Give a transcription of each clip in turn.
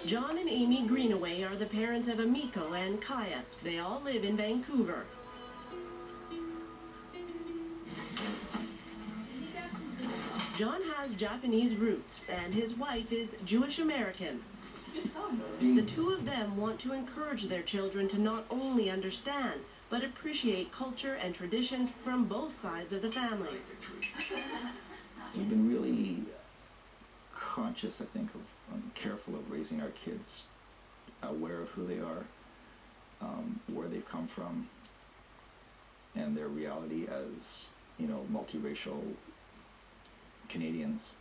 John and Amy Greenaway are the parents of Emiko and Kaya. They all live in Vancouver. John has Japanese roots, and his wife is Jewish American. The two of them want to encourage their children to not only understand, but appreciate culture and traditions from both sides of the family. We've been really conscious, I think, careful of raising our kids aware of who they are, where they've come from, and their reality as, you know, multiracial Canadians.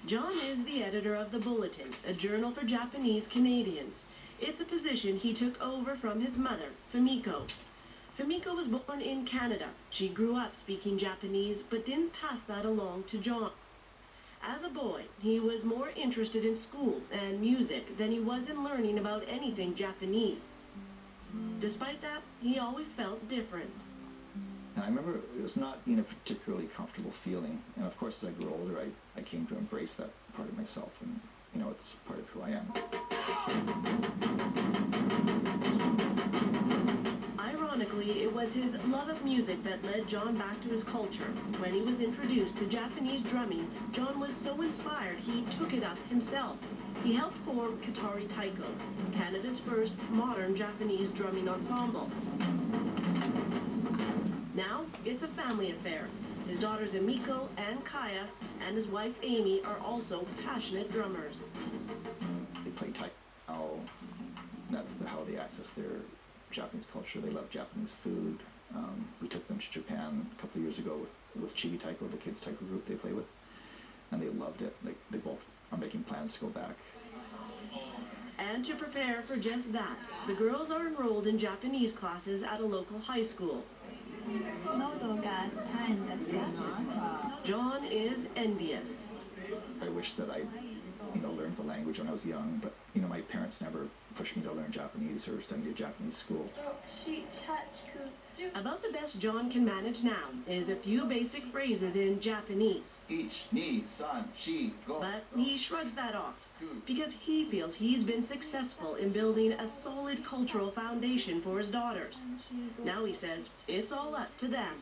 John is the editor of The Bulletin, a journal for Japanese Canadians. It's a position he took over from his mother, Fumiko. Fumiko was born in Canada. She grew up speaking Japanese, but didn't pass that along to John. As a boy, he was more interested in school and music than he was in learning about anything Japanese. Despite that, he always felt different. And I remember it was not being a particularly comfortable feeling. And of course, as I grew older, I came to embrace that part of myself. And, you know, it's part of who I am. Ironically, it was his love of music that led John back to his culture. When he was introduced to Japanese drumming, John was so inspired he took it up himself. He helped form Taiko, Canada's first modern Japanese drumming ensemble. Now, it's a family affair. His daughters Emiko and Kaya and his wife Amy are also passionate drummers. They play Taiko. That's how they access their Japanese culture. They love Japanese food. We took them to Japan a couple of years ago with Chibi Taiko, the kids' Taiko group they play with, and they loved it. They both are making plans to go back. And to prepare for just that, the girls are enrolled in Japanese classes at a local high school. John is envious. I wish that I, learned the language when I was young, but, my parents never pushed me to learn Japanese or send me to Japanese school. About the best John can manage now is a few basic phrases in Japanese. Ich, ni, san, shi, go. But he shrugs that off because he feels he's been successful in building a solid cultural foundation for his daughters. Now he says it's all up to them.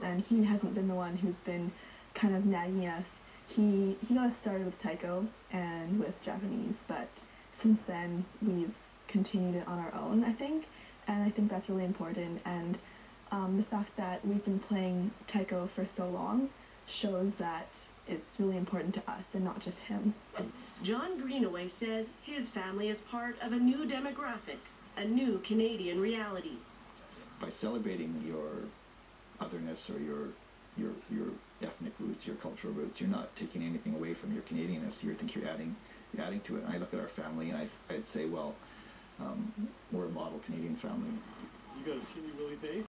And he hasn't been the one who's been kind of nagging us. He got us started with Taiko and with Japanese, but since then we've continued it on our own, I think. And I think that's really important, and the fact that we've been playing Taiko for so long shows that it's really important to us and not just him. John Greenaway says his family is part of a new demographic, a new Canadian reality. By celebrating your otherness or your ethnic roots, your cultural roots, you're not taking anything away from your Canadianness. You think you're adding to it. And I look at our family and I'd say, well, we're a model Canadian family. You got a skinny Willie face?